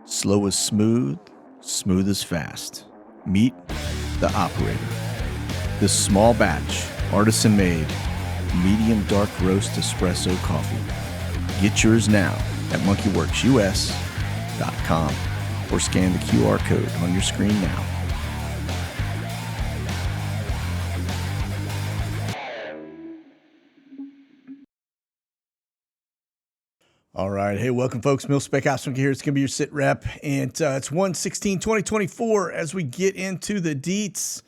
Slow is smooth, smooth is fast. Meet the operator. This small batch, artisan made, medium dark roast espresso coffee. Get yours now at monkeywerxus.com or scan the QR code on your screen now. All right. Hey, welcome, folks. Mil Spec Ops here. It's going to be your SITREP. And it's 1/16/2024 as we get into the deets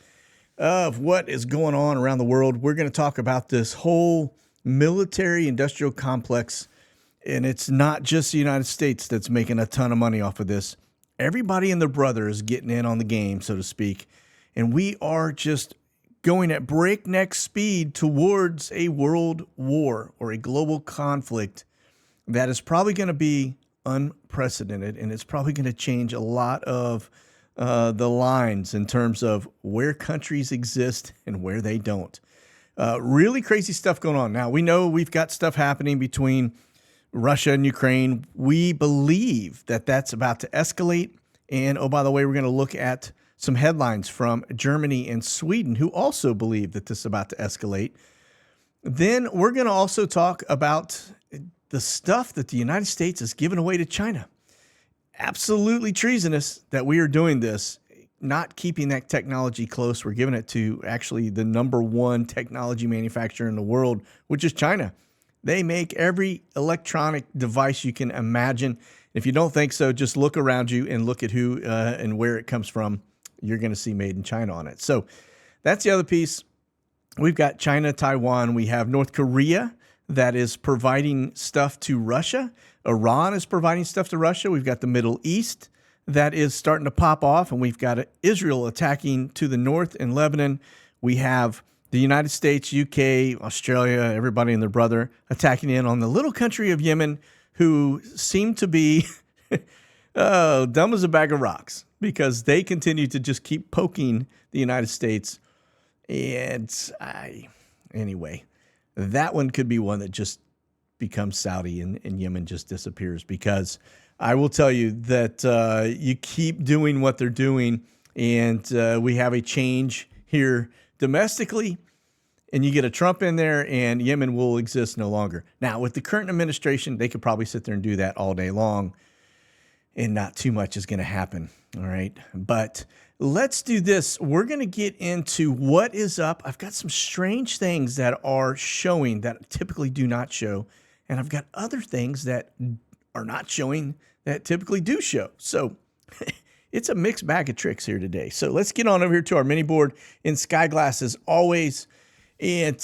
of what is going on around the world. We're going to talk about this whole military-industrial complex. And it's not just the United States that's making a ton of money off of this. Everybody and their brother is getting in on the game, so to speak. And we are just going at breakneck speed towards a world war or a global conflict that is probably going to be unprecedented, and it's probably going to change a lot of the lines in terms of where countries exist and where they don't. Really crazy stuff going on. Now, we know we've got stuff happening between Russia and Ukraine. We believe that that's about to escalate. And, oh, by the way, we're going to look at some headlines from Germany and Sweden who also believe that this is about to escalate. Then we're going to also talk about the stuff that the United States is giving away to China. Absolutely treasonous that we are doing this, not keeping that technology close. We're giving it to actually the #1 technology manufacturer in the world, which is China. They make every electronic device you can imagine. If you don't think so, just look around you and look at who and where it comes from. You're going to see made in China on it. So that's the other piece. We've got China, Taiwan. We have North Korea that is providing stuff to Russia. Iran is providing stuff to Russia. We've got the Middle East that is starting to pop off, and we've got Israel attacking to the north in Lebanon. We have the United States, UK, Australia, everybody and their brother attacking in on the little country of Yemen, who seem to be dumb as a bag of rocks because they continue to just keep poking the United States. And anyway, that one could be one that just becomes Saudi and Yemen just disappears, because I will tell you that you keep doing what they're doing, and we have a change here domestically, and you get a Trump in there, and Yemen will exist no longer. Now, with the current administration, they could probably sit there and do that all day long, and not too much is going to happen, all right? But let's do this. We're going to get into what is up. I've got some strange things that are showing that typically do not show, and I've got other things that are not showing that typically do show. So it's a mixed bag of tricks here today. So let's get on over here to our mini board in Skyglass as always. And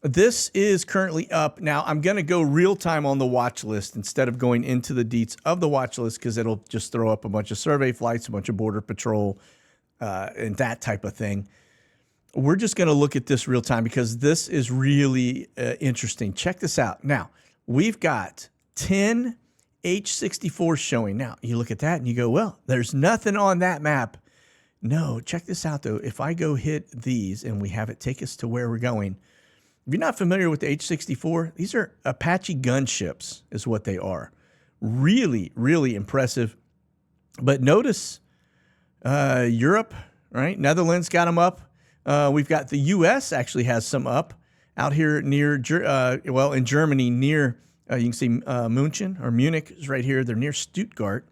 this is currently up. Now, I'm going to go real time on the watch list instead of going into the deets of the watch list, because it'll just throw up a bunch of survey flights, a bunch of border patrol, and that type of thing. We're just going to look at this real time because this is really interesting. Check this out. Now, we've got 10 H-64s showing. Now, you look at that and you go, well, there's nothing on that map. No, check this out, though. If I go hit these and we have it take us to where we're going, if you're not familiar with the H-64, these are Apache gunships is what they are. Really, really impressive. But notice Europe, right? Netherlands got them up. We've got the U.S. actually has some up out here near, in Germany near, you can see Munich is right here. They're near Stuttgart.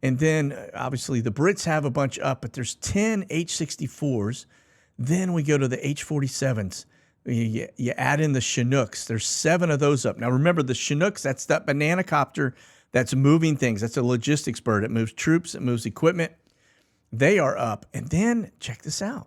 And then obviously the Brits have a bunch up, but there's 10 H-64s. Then we go to the H-47s. You add in the Chinooks. There's 7 of those up. Now remember, the Chinooks, that's that banana copter that's moving things. That's a logistics bird. It moves troops. It moves equipment. They are up. And then check this out.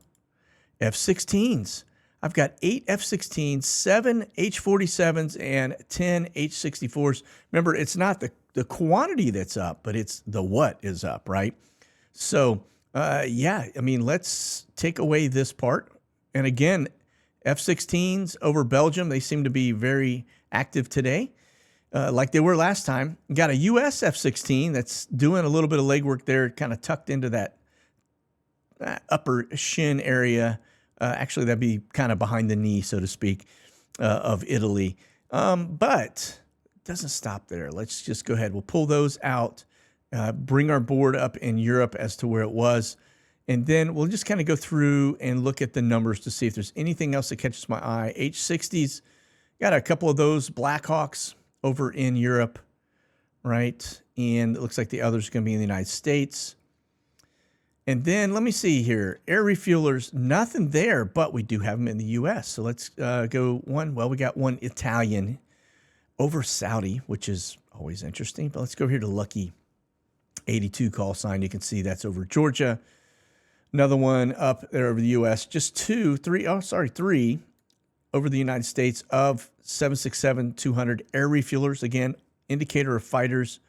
F-16s. I've got 8 F-16s, 7 H-47s, and 10 H-64s. Remember, it's not the quantity that's up, but it's the what is up, right? So, yeah, I mean, let's take away this part. And again, F-16s over Belgium, they seem to be very active today, like they were last time. Got a U.S. F-16 that's doing a little bit of legwork there, kind of tucked into that upper shin area. Actually, that'd be kind of behind the knee, so to speak, of Italy. But it doesn't stop there. Let's just go ahead. We'll pull those out bring our board up in Europe as to where it was. And then we'll just kind of go through and look at the numbers to see if there's anything else that catches my eye. H-60s, got a couple of those Blackhawks over in Europe, right? And it looks like the others are going to be in the United States. And then let me see here. Air refuelers, nothing there, but we do have them in the U.S. So let's go one. Well, we got one Italian over Saudi, which is always interesting. But let's go here to Lucky 82 call sign. You can see that's over Georgia. Another one up there over the U.S. Just three over the United States of 767-200 air refuelers. Again, indicator of fighters,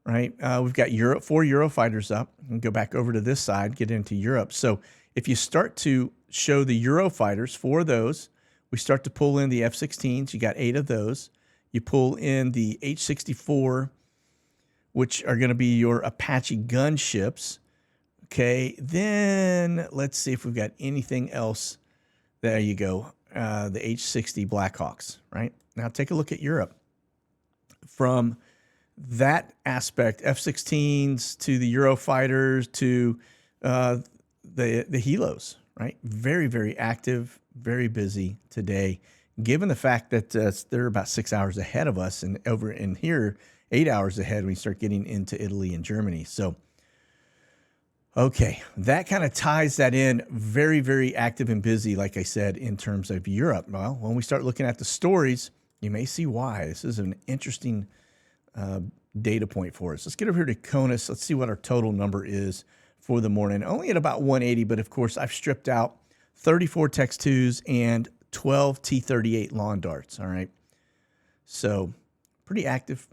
right? We've got Europe, 4 Eurofighters up. And go back over to this side, get into Europe. So if you start to show the Eurofighters, 4 of those, we start to pull in the F-16s. You got 8 of those. You pull in the H-64, which are going to be your Apache gunships. Okay, then let's see if we've got anything else. There you go, the H-60 Blackhawks, right? Now take a look at Europe. From that aspect, F-16s to the Eurofighters to the helos, right? Very, very active, very busy today, given the fact that they're about 6 hours ahead of us, and over in here, 8 hours ahead when we start getting into Italy and Germany. So, okay, that kind of ties that in. Very, very active and busy, like I said, in terms of Europe. Well, when we start looking at the stories, you may see why. This is an interesting data point for us. Let's get over here to CONUS. Let's see what our total number is for the morning. Only at about 180, but of course, I've stripped out 34 Tex-2s and 12 T-38 lawn darts, all right? So pretty active,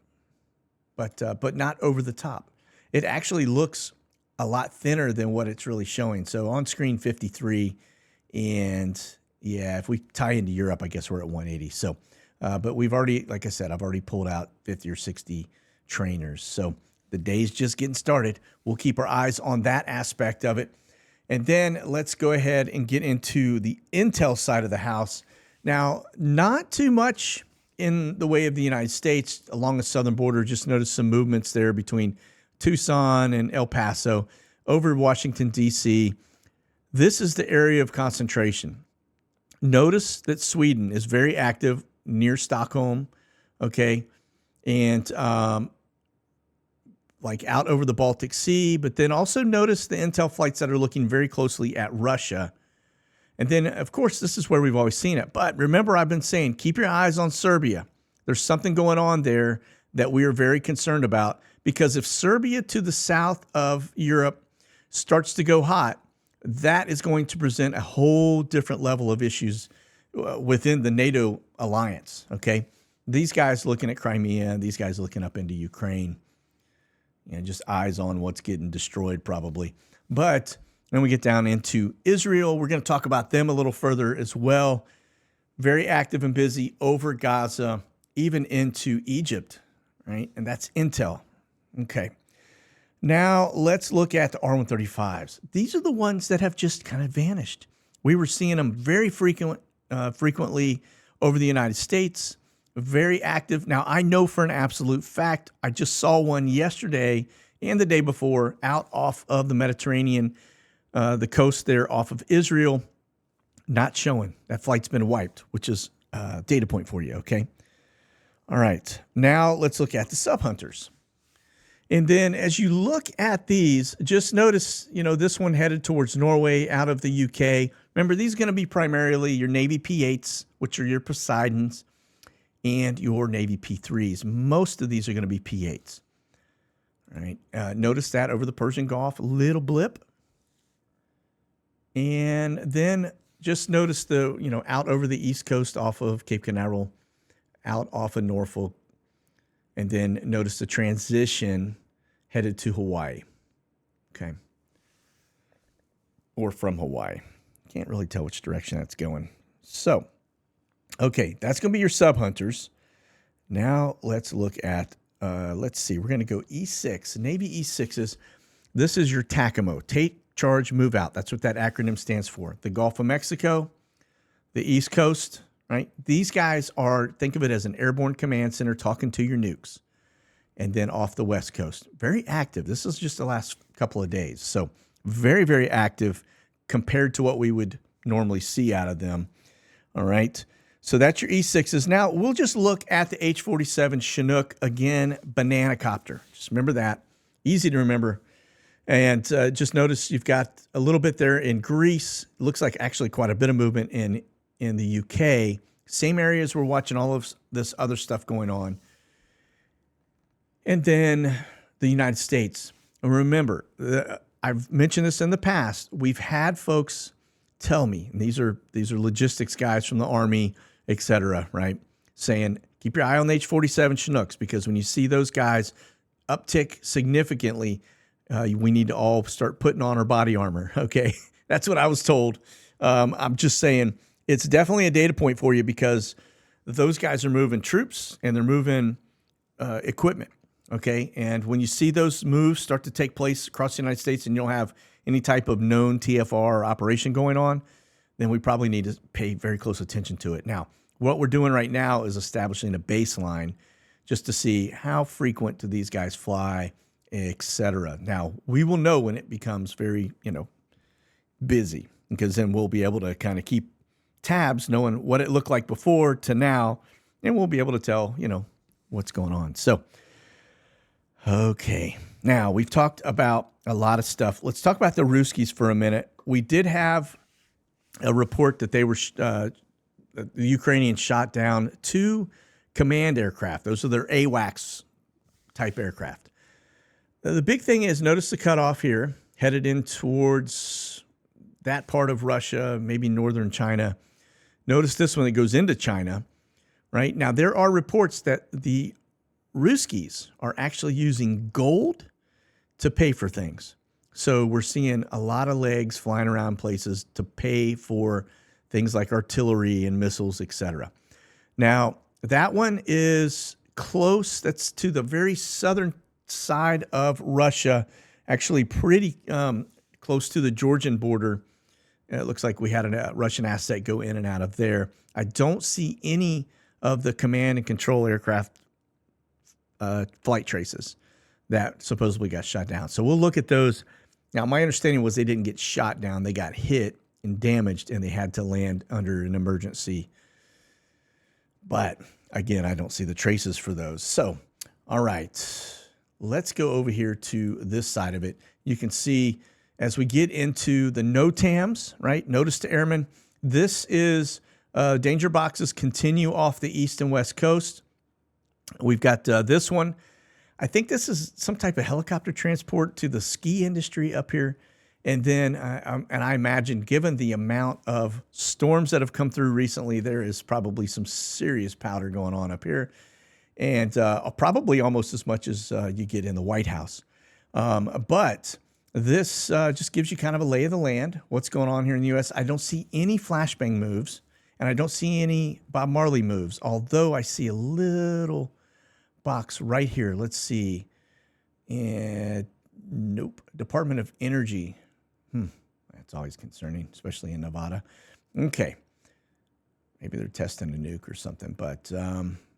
but not over the top. It actually looks a lot thinner than what it's really showing. So on screen 53, and yeah, if we tie into Europe, I guess we're at 180. So, but we've already, like I said, I've already pulled out 50 or 60 trainers. So the day's just getting started. We'll keep our eyes on that aspect of it. And then let's go ahead and get into the intel side of the house. Now, not too much in the way of the United States along the southern border. Just noticed some movements there between Tucson and El Paso over Washington, D.C. This is the area of concentration. Notice that Sweden is very active near Stockholm, okay, and like out over the Baltic Sea, but then also notice the intel flights that are looking very closely at Russia. And then, of course, this is where we've always seen it. But remember, I've been saying, keep your eyes on Serbia. There's something going on there that we are very concerned about, because if Serbia to the south of Europe starts to go hot, that is going to present a whole different level of issues within the NATO alliance, okay? These guys looking at Crimea, these guys looking up into Ukraine, you know, just eyes on what's getting destroyed probably. But then we get down into Israel. We're going to talk about them a little further as well. Very active and busy over Gaza, even into Egypt, right? And that's intel. Okay. Now let's look at the R-135s. These are the ones that have just kind of vanished. We were seeing them very frequently over the United States. Very active. Now, I know for an absolute fact, I just saw one yesterday and the day before out off of the Mediterranean, the coast there off of Israel, not showing. That flight's been wiped, which is a data point for you, okay? All right. Now, let's look at the sub-hunters. And then as you look at these, just notice, you know, this one headed towards Norway out of the UK. Remember, these are going to be primarily your Navy P-8s, which are your Poseidons, and your Navy P-3s. Most of these are going to be P-8s. All right. Notice that over the Persian Gulf, a little blip. And then just notice the, you know, out over the East Coast off of Cape Canaveral, out off of Norfolk. And then notice the transition headed to Hawaii. Okay. Or from Hawaii. Can't really tell which direction that's going. So, okay, that's going to be your sub-hunters. Now let's look at, let's see, we're going to go E6, Navy E6s. This is your TACAMO, Take, Charge, Move Out. That's what that acronym stands for. The Gulf of Mexico, the East Coast, right? These guys are, think of it as an airborne command center talking to your nukes. and then off the West Coast. Very active. This is just the last couple of days. So very, very active compared to what we would normally see out of them. All right. So that's your E6s. Now we'll just look at the H-47 Chinook again, banana copter. Just remember that. Easy to remember. And just notice you've got a little bit there in Greece. Looks like actually quite a bit of movement in the UK. Same areas we're watching all of this other stuff going on. And then the United States. And remember, I've mentioned this in the past. We've had folks tell me, and these are logistics guys from the Army, et cetera, right? Saying, keep your eye on the H-47 Chinooks, because when you see those guys uptick significantly, we need to all start putting on our body armor, okay? That's what I was told. I'm just saying it's definitely a data point for you, because those guys are moving troops and they're moving equipment, okay? And when you see those moves start to take place across the United States and you don't have any type of known TFR or operation going on, then we probably need to pay very close attention to it. Now, what we're doing right now is establishing a baseline just to see how frequent do these guys fly, etc. Now, we will know when it becomes very, busy, because then we'll be able to kind of keep tabs, knowing what it looked like before to now, and we'll be able to tell, what's going on. So, okay. Now, we've talked about a lot of stuff. Let's talk about the Ruskies for a minute. We did have a report that they were, the Ukrainians shot down 2 command aircraft. Those are their AWACS type aircraft. The big thing is, notice the cutoff here, headed in towards that part of Russia, maybe northern China. Notice this one that goes into China, right? Now, there are reports that the Ruskies are actually using gold to pay for things. So we're seeing a lot of legs flying around places to pay for things like artillery and missiles, etc. Now, that one is close. That's to the very southern side of Russia, actually pretty close to the Georgian border. It looks like we had a Russian asset go in and out of there. I don't see any of the command and control aircraft flight traces that supposedly got shot down. So we'll look at those. Now, my understanding was they didn't get shot down. They got hit and damaged, and they had to land under an emergency. But again, I don't see the traces for those. So, all right, let's go over here to this side of it. You can see as we get into the Notams, right? Notice to airmen, this is danger boxes continue off the east and west coast. We've got this one. I think this is some type of helicopter transport to the ski industry up here. And then, and I imagine, given the amount of storms that have come through recently, there is probably some serious powder going on up here. And probably almost as much as you get in the White House. But this just gives you kind of a lay of the land, what's going on here in the U.S. I don't see any flashbang moves, and I don't see any Bob Marley moves, although I see a little box right here. Let's see. And nope. Department of Energy. That's always concerning, especially in Nevada. Okay. Maybe they're testing a nuke or something. But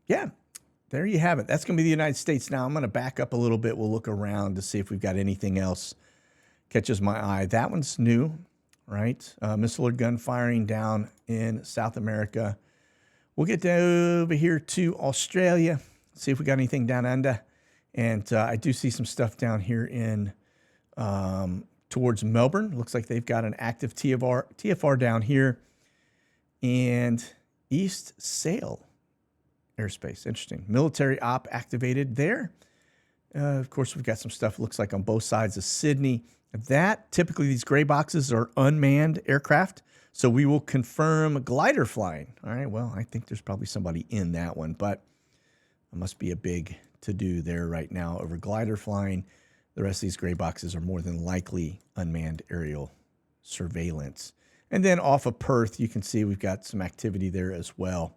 yeah, there you have it. That's going to be the United States. Now I'm going to back up a little bit. We'll look around to see if we've got anything else catches my eye. That one's new, right? Missile gun firing down in South America. We'll get over here to Australia. See if we got anything down under. And I do see some stuff down here in towards Melbourne. Looks like they've got an active TFR down here. And East Sail airspace. Interesting. Military op activated there. Of course, we've got some stuff looks like on both sides of Sydney. That typically these gray boxes are unmanned aircraft. So we will confirm glider flying. All right. Well, I think there's probably somebody in that one, but it must be a big to-do there right now over glider flying. The rest of these gray boxes are more than likely unmanned aerial surveillance. And then off of Perth, you can see we've got some activity there as well.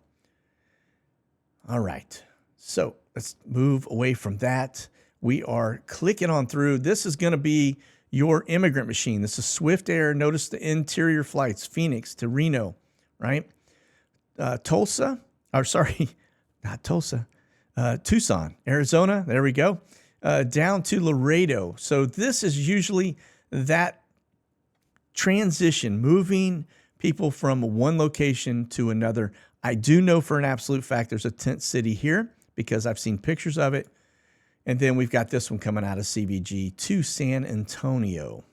All right. So let's move away from that. We are clicking on through. This is going to be your immigrant machine. This is Swift Air. Notice the interior flights, Phoenix to Reno, right? Tulsa, or sorry, not Tulsa. Tucson, Arizona. There we go. Down to Laredo. So this is usually that transition, moving people from one location to another. I do know for an absolute fact there's a tent city here because I've seen pictures of it. And then we've got this one coming out of CVG to San Antonio.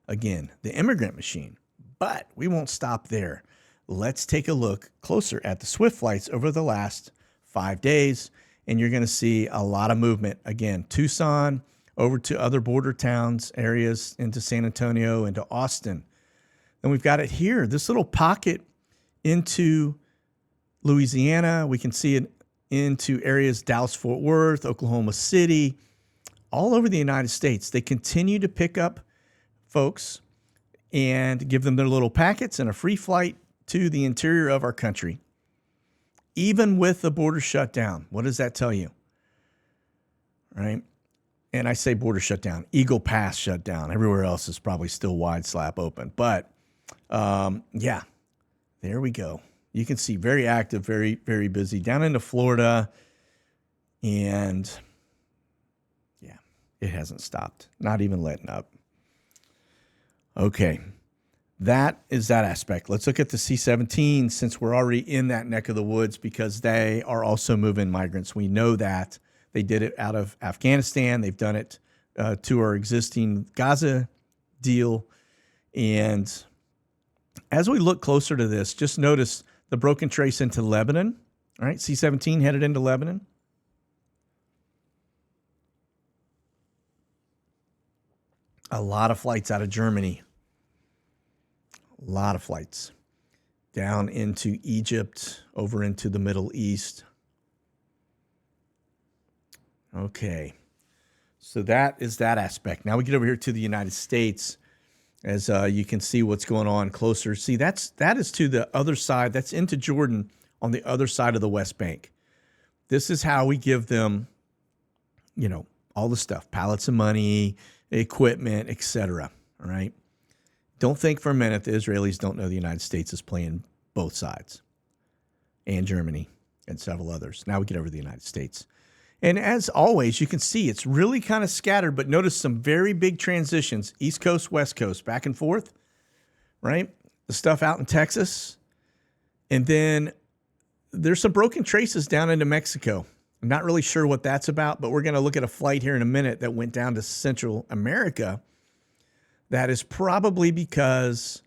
Again, the immigrant machine. But we won't stop there. Let's take a look closer at the Swift flights over the last 5 days. And you're going to see a lot of movement. Again, Tucson over to other border towns, areas into San Antonio, into Austin. And we've got it here, this little pocket into Louisiana. We can see it into areas, Dallas-Fort Worth, Oklahoma City, all over the United States. They continue to pick up folks and give them their little packets and a free flight to the interior of our country. Even with the border shut down, what does that tell you? Right? And I say border shut down, Eagle Pass shut down. Everywhere else is probably still wide slap open. But yeah, there we go. You can see very active, very, very busy down into Florida. And yeah, it hasn't stopped, not even letting up. Okay, that is that aspect. Let's look at the C-17 since we're already in that neck of the woods because they are also moving migrants. We know that. They did it out of Afghanistan. They've done it to our existing Gaza deal. And as we look closer to this, just notice the broken trace into Lebanon. All right, C-17 headed into Lebanon. A lot of flights out of Germany. A lot of flights down into Egypt, over into the Middle East. Okay, so that is that aspect. Now we get over here to the United States, as you can see what's going on closer. See, that is to the other side. That's into Jordan on the other side of the West Bank. This is how we give them, you know, all the stuff, pallets of money, equipment, etc. All right. Don't think for a minute the Israelis don't know the United States is playing both sides, and Germany and several others. Now we get over to the United States. And as always, you can see it's really kind of scattered, but notice some very big transitions, East Coast, West Coast, back and forth, right? The stuff out in Texas. And then there's some broken traces down into Mexico. I'm not really sure what that's about, but we're going to look at a flight here in a minute that went down to Central America. That is probably because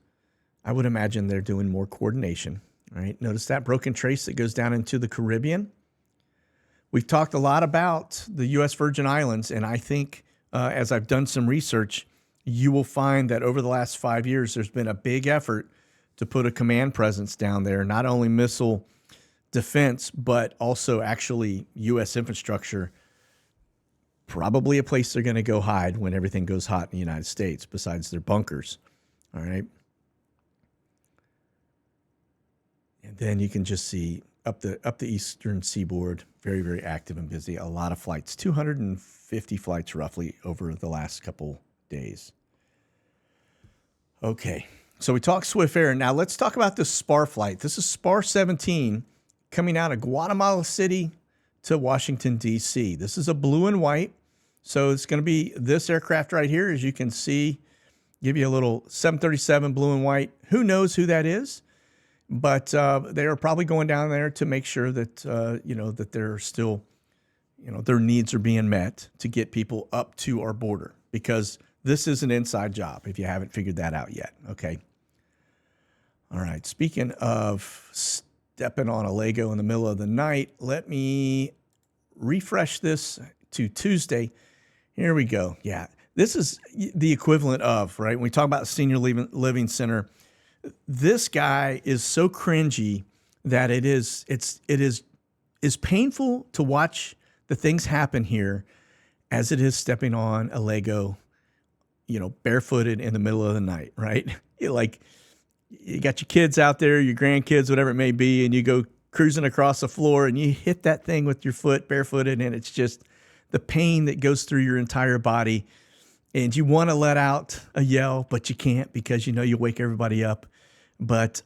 I would imagine they're doing more coordination, right? Notice that broken trace that goes down into the Caribbean. We've talked a lot about the U.S. Virgin Islands, and I think as I've done some research, you will find that over the last 5 years, there's been a big effort to put a command presence down there, not only missile defense, but also actually U.S. infrastructure, probably a place they're going to go hide when everything goes hot in the United States, besides their bunkers, all right? And then you can just see up the eastern seaboard, very, very active and busy. A lot of flights, 250 flights roughly over the last couple days. Okay, so we talked Swift Air. Now let's talk about this SPAR flight. This is SPAR 17 coming out of Guatemala City to Washington, D.C. This is a blue and white. So it's going to be this aircraft right here, as you can see, give you a little 737 blue and white. Who knows who that is? But they are probably going down there to make sure that, that they're still, their needs are being met to get people up to our border, because this is an inside job if you haven't figured that out yet. Okay. All right. Speaking of stepping on a Lego in the middle of the night, let me refresh this to Tuesday. Here we go. Yeah. This is the equivalent of, right? When we talk about senior living center, this guy is so cringy that it is painful to watch the things happen here as it is stepping on a Lego, barefooted in the middle of the night, right? You got your kids out there, your grandkids, whatever it may be, and you go cruising across the floor and you hit that thing with your foot barefooted, and it's just the pain that goes through your entire body. And you want to let out a yell, but you can't because you wake everybody up. But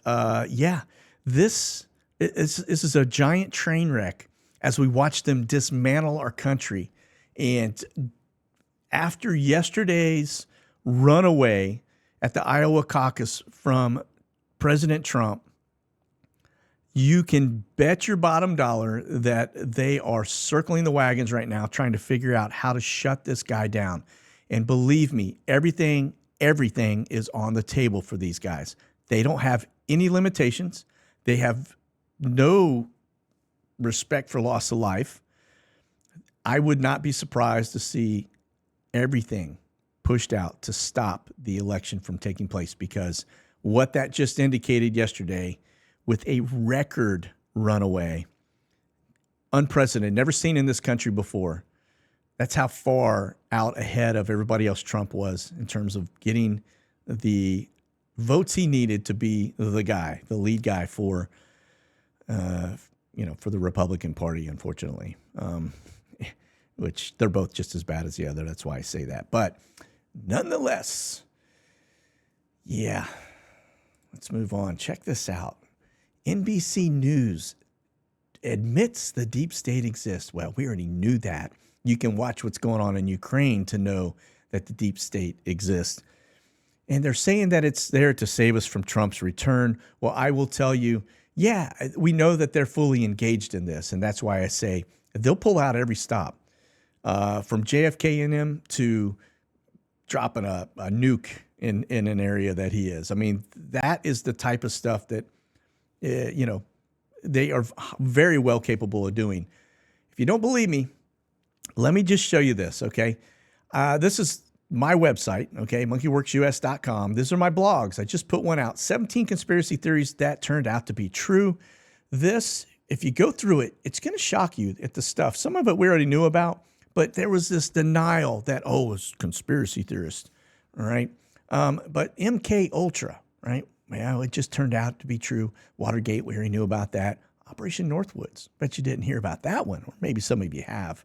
this is a giant train wreck. as we watch them dismantle our country. And after yesterday's runaway at the Iowa caucus from President Trump, you can bet your bottom dollar that they are circling the wagons right now, trying to figure out how to shut this guy down. And believe me, everything is on the table for these guys. They don't have any limitations. They have no respect for loss of life. I would not be surprised to see everything pushed out to stop the election from taking place, because what that just indicated yesterday with a record runaway, unprecedented, never seen in this country before. That's how far out ahead of everybody else Trump was in terms of getting the votes he needed to be the guy, the lead guy for, for the Republican Party, unfortunately, which they're both just as bad as the other. That's why I say that. But nonetheless, yeah, let's move on. Check this out. NBC News admits the deep state exists. Well, we already knew that. You can watch what's going on in Ukraine to know that the deep state exists. And they're saying that it's there to save us from Trump's return. Well, I will tell you, yeah, we know that they're fully engaged in this. And that's why I say they'll pull out every stop, from JFK in him to dropping a nuke in an area that he is. I mean, that is the type of stuff that, they are very well capable of doing. If you don't believe me, let me just show you this, okay? This is my website, okay, monkeywerxus.com. These are my blogs. I just put one out, 17 conspiracy theories that turned out to be true. This, if you go through it, it's going to shock you at the stuff. Some of it we already knew about, but there was this denial that, it's conspiracy theorists, all right? But MK Ultra, right? Well, it just turned out to be true. Watergate, we already knew about that. Operation Northwoods, bet you didn't hear about that one, or maybe some of you have.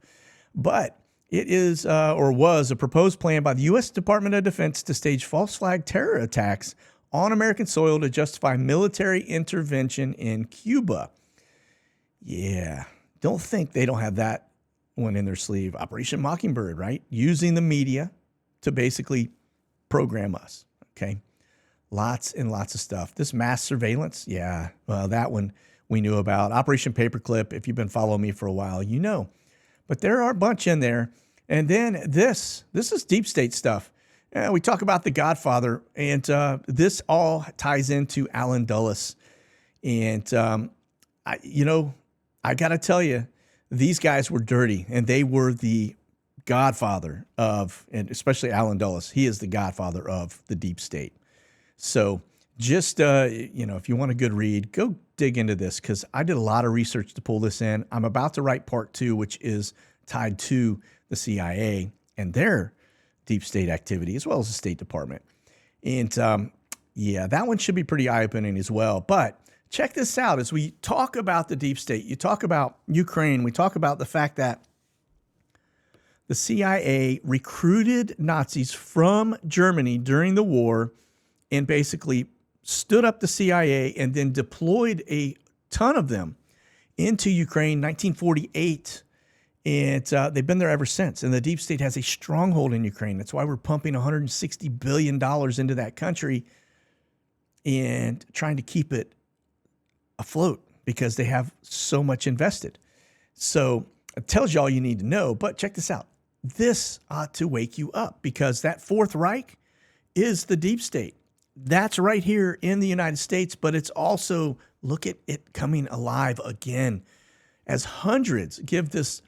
But it is, or was, a proposed plan by the U.S. Department of Defense to stage false flag terror attacks on American soil to justify military intervention in Cuba. Yeah, don't think they don't have that one in their sleeve. Operation Mockingbird, right? Using the media to basically program us, okay? Lots and lots of stuff. This mass surveillance, yeah, well, that one we knew about. Operation Paperclip, if you've been following me for a while, you know. But there are a bunch in there. And then this is deep state stuff. We talk about The Godfather, and this all ties into Alan Dulles. And, I got to tell you, these guys were dirty, and they were the godfather of, and especially Alan Dulles, he is the godfather of the deep state. So just, if you want a good read, go dig into this, because I did a lot of research to pull this in. I'm about to write part 2, which is tied to the CIA and their deep state activity, as well as the State Department. And that one should be pretty eye-opening as well. But check this out. As we talk about the deep state, you talk about Ukraine, we talk about the fact that the CIA recruited Nazis from Germany during the war and basically stood up the CIA and then deployed a ton of them into Ukraine, 1948. And they've been there ever since. And the deep state has a stronghold in Ukraine. That's why we're pumping $160 billion into that country and trying to keep it afloat, because they have so much invested. So it tells you all you need to know. But check this out. This ought to wake you up, because that Fourth Reich is the deep state. That's right here in the United States, but it's also, look at it coming alive again as hundreds give this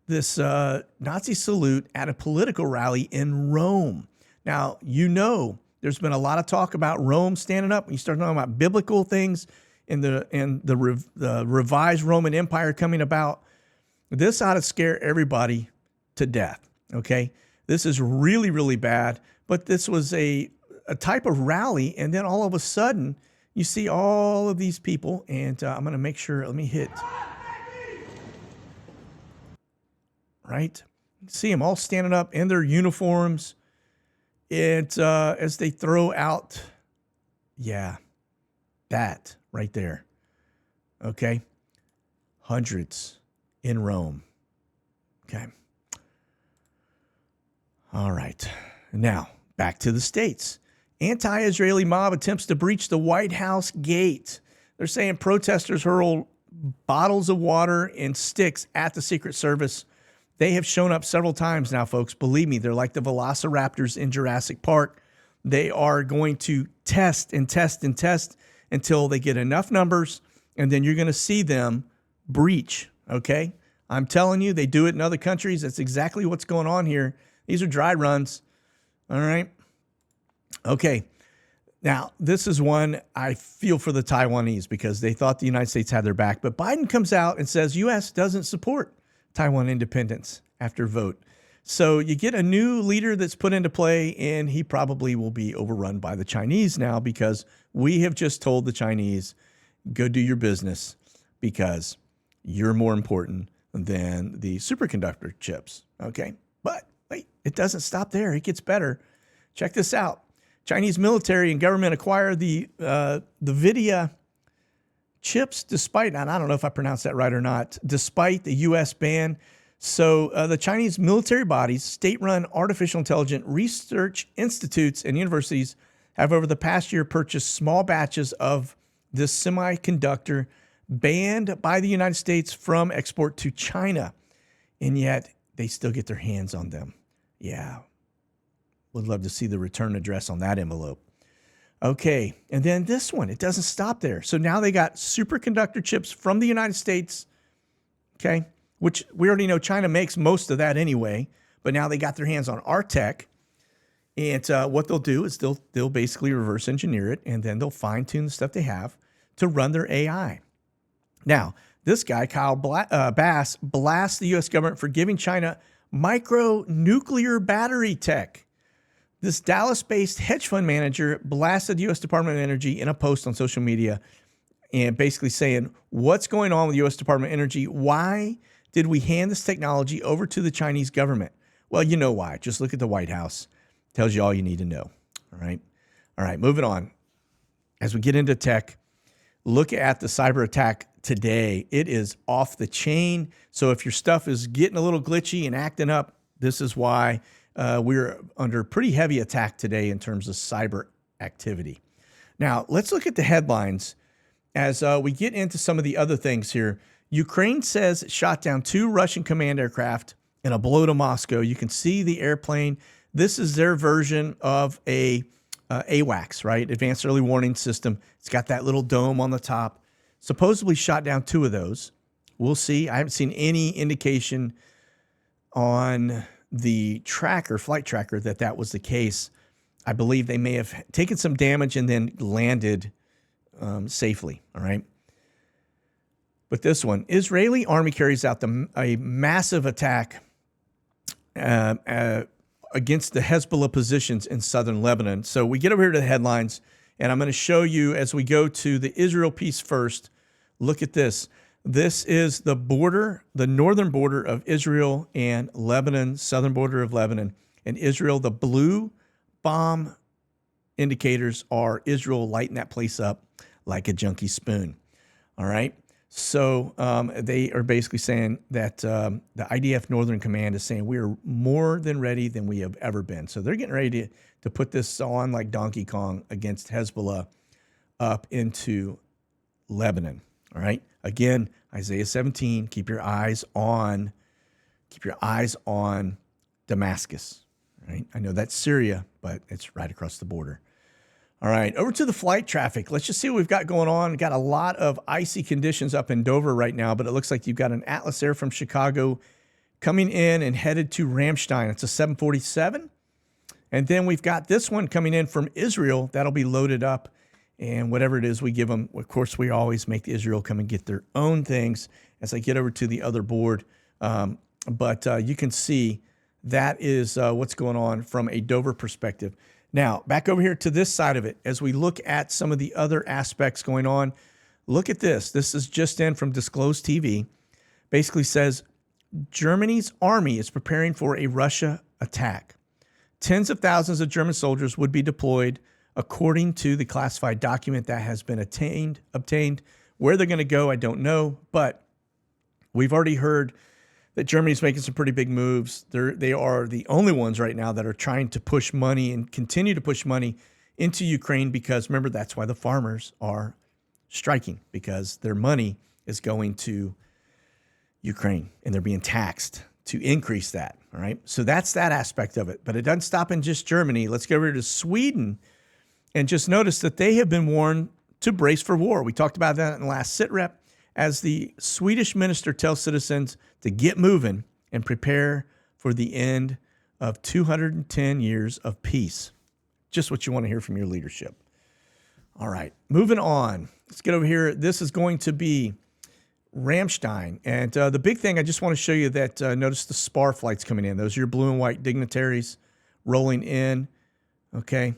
Nazi salute at a political rally in Rome. Now, there's been a lot of talk about Rome standing up. When you start talking about biblical things and the revised Roman Empire coming about, this ought to scare everybody to death, okay? This is really, really bad, but this was a type of rally, and then all of a sudden, you see all of these people, and I'm going to make sure, let me hit, right? See them all standing up in their uniforms, and as they throw out, that right there, okay? Hundreds in Rome. Okay. All right. Now, back to the States. Anti-Israeli mob attempts to breach the White House gate. They're saying protesters hurled bottles of water and sticks at the Secret Service. They have shown up several times now, folks. Believe me, they're like the velociraptors in Jurassic Park. They are going to test and test and test until they get enough numbers, and then you're going to see them breach, okay? I'm telling you, they do it in other countries. That's exactly what's going on here. These are dry runs, all right? Okay, now this is one I feel for the Taiwanese because they thought the United States had their back, but Biden comes out and says U.S. doesn't support Taiwan independence after vote. So you get a new leader that's put into play, and he probably will be overrun by the Chinese now because we have just told the Chinese, go do your business because you're more important than the superconductor chips, okay? But wait, it doesn't stop there. It gets better. Check this out. Chinese military and government acquire the NVIDIA chips despite, and I don't know if I pronounced that right or not, despite the U.S. ban. So the Chinese military bodies, state-run artificial intelligence research institutes and universities have over the past year purchased small batches of this semiconductor banned by the United States from export to China. And yet they still get their hands on them. Yeah. Would love to see the return address on that envelope. Okay. And then this one, it doesn't stop there. So now they got superconductor chips from the United States. Okay. Which we already know China makes most of that anyway, but now they got their hands on our tech. And what they'll do is they'll basically reverse engineer it, and then they'll fine tune the stuff they have to run their AI. Now, this guy, Kyle Bass, blasts the U.S. government for giving China micro-nuclear battery tech. This Dallas-based hedge fund manager blasted the U.S. Department of Energy in a post on social media and basically saying, what's going on with the U.S. Department of Energy? Why did we hand this technology over to the Chinese government? Well, you know why. Just look at the White House. Tells you all you need to know. All right, moving on. As we get into tech, look at the cyber attack today. It is off the chain. So if your stuff is getting a little glitchy and acting up, this is why we're under pretty heavy attack today in terms of cyber activity. Now, let's look at the headlines as we get into some of the other things here. Ukraine says it shot down 2 Russian command aircraft in a blow to Moscow. You can see the airplane. This is their version of a AWACS, right? Advanced Early Warning System. It's got that little dome on the top. Supposedly shot down 2 of those. We'll see. I haven't seen any indication on the tracker, flight tracker, that was the case. I believe they may have taken some damage and then landed safely, all right? But this one, Israeli army carries out a massive attack against the Hezbollah positions in southern Lebanon. So we get over here to the headlines, and I'm going to show you as we go to the Israel piece first. Look at this. This is the border, the northern border of Israel and Lebanon, southern border of Lebanon. And Israel, the blue bomb indicators are Israel lighting that place up like a junkie spoon. All right. So they are basically saying that the IDF Northern Command is saying we are more than ready than we have ever been. So they're getting ready to put this on like Donkey Kong against Hezbollah up into Lebanon. All right. Again, Isaiah 17, keep your eyes on Damascus. All right. I know that's Syria, but it's right across the border. All right, over to the flight traffic. Let's just see what we've got going on. We've got a lot of icy conditions up in Dover right now, but it looks like you've got an Atlas Air from Chicago coming in and headed to Ramstein. It's a 747. And then we've got this one coming in from Israel. That'll be loaded up. And whatever it is we give them, of course, we always make Israel come and get their own things as I get over to the other board. But you can see that is what's going on from a Dover perspective. Now, back over here to this side of it, as we look at some of the other aspects going on, look at this. This is just in from Disclosed TV. Basically says Germany's army is preparing for a Russia attack. Tens of thousands of German soldiers would be deployed, according to the classified document that has been obtained. Where they're going to go, I don't know, but We've already heard that Germany's making some pretty big moves. They are the only ones right now that are trying to push money and continue to push money into Ukraine because, remember, that's why the farmers are striking, because their money is going to Ukraine and they're being taxed to increase that. All right. So that's that aspect of it. But it doesn't stop in just Germany. Let's go over to Sweden and just notice that they have been warned to brace for war. We talked about that in the last SITREP as the Swedish minister tells citizens to get moving and prepare for the end of 210 years of peace. Just what you want to hear from your leadership. All right, moving on. Let's get over here. This is going to be Ramstein. And the big thing, I just want to show you that notice the SPAR flights coming in. Those are your blue and white dignitaries rolling in. Okay.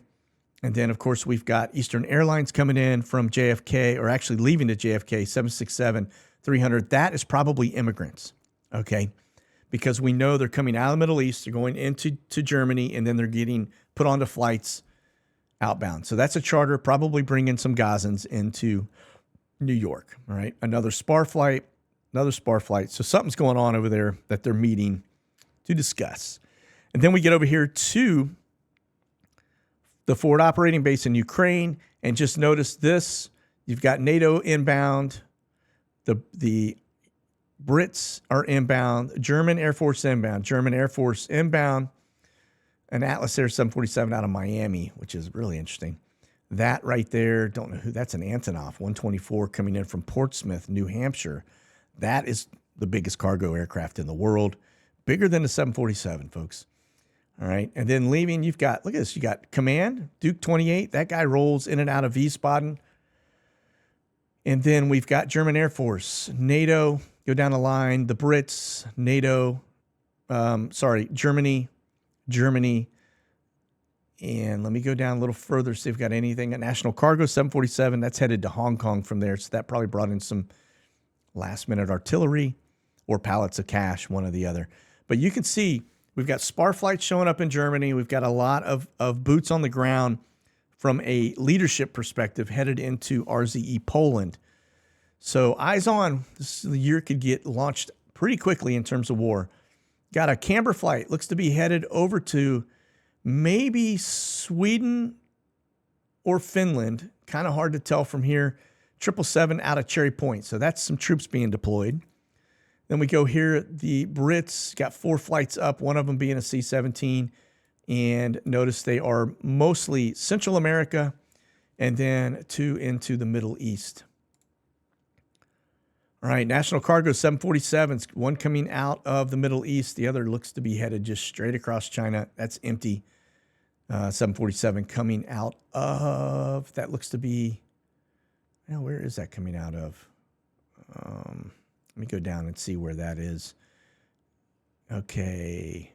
And then, of course, we've got Eastern Airlines coming in from JFK, or actually leaving to JFK, 767-300. That is probably immigrants, okay? Because we know they're coming out of the Middle East, they're going into Germany, and then they're getting put onto flights outbound. So that's a charter, probably bringing some Gazans into New York, all right? Another SPAR flight. So something's going on over there that they're meeting to discuss. And then we get over here to the forward operating base in Ukraine, and just notice this. You've got NATO inbound. The Brits are inbound. German Air Force inbound. An Atlas Air 747 out of Miami, which is really interesting. That right there, don't know who, that's an Antonov 124 coming in from Portsmouth, New Hampshire. That is the biggest cargo aircraft in the world. Bigger than the 747, folks. All right. And then leaving, you've got, look at this. You got Command, Duke 28. That guy rolls in and out of Wiesbaden. And then we've got German Air Force, NATO, go down the line, the Brits, NATO, Germany. And let me go down a little further, see if we've got anything. A National Cargo 747, that's headed to Hong Kong from there. So that probably brought in some last-minute artillery or pallets of cash, one or the other. But you can see we've got SPAR flights showing up in Germany. We've got a lot of boots on the ground from a leadership perspective headed into RZE Poland. So eyes on, the year could get launched pretty quickly in terms of war. Got a Camber flight, looks to be headed over to maybe Sweden or Finland. Kind of hard to tell from here. 777 out of Cherry Point. So that's some troops being deployed. Then we go here, the Brits got 4 flights up, one of them being a C-17. And notice they are mostly Central America and then 2 into the Middle East. All right, National Cargo 747s, one coming out of the Middle East. The other looks to be headed just straight across China. That's empty. 747 coming out of, that looks to be, now where is that coming out of? Let me go down and see where that is. Okay.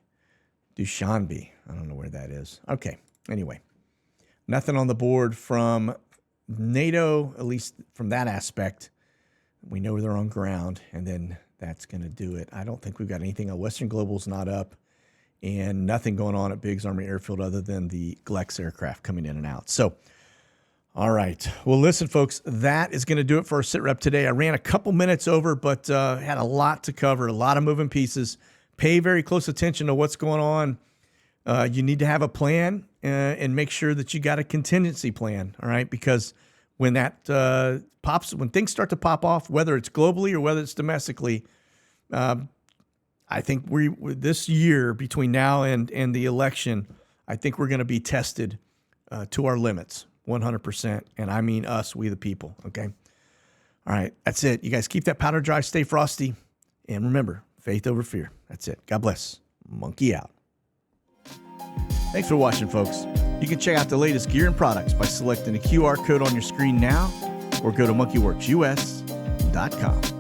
Dushanbe. I don't know where that is. Okay. Anyway, nothing on the board from NATO, at least from that aspect. We know they're on ground, and then that's going to do it. I don't think we've got anything. Western Global's not up, and nothing going on at Biggs Army Airfield other than the Glex aircraft coming in and out. So, all right. Well, listen, folks, that is going to do it for our SITREP today. I ran a couple minutes over, but had a lot to cover, a lot of moving pieces. Pay very close attention to what's going on. You need to have a plan and make sure that you got a contingency plan, all right? Because when that when things start to pop off, whether it's globally or whether it's domestically, I think this year between now and the election, I think we're going to be tested to our limits, 100%. And I mean us, we the people, okay? All right, that's it. You guys keep that powder dry, stay frosty, and remember, faith over fear. That's it. God bless. Monkey out. Thanks for watching, folks. You can check out the latest gear and products by selecting the QR code on your screen now or go to monkeyworksus.com.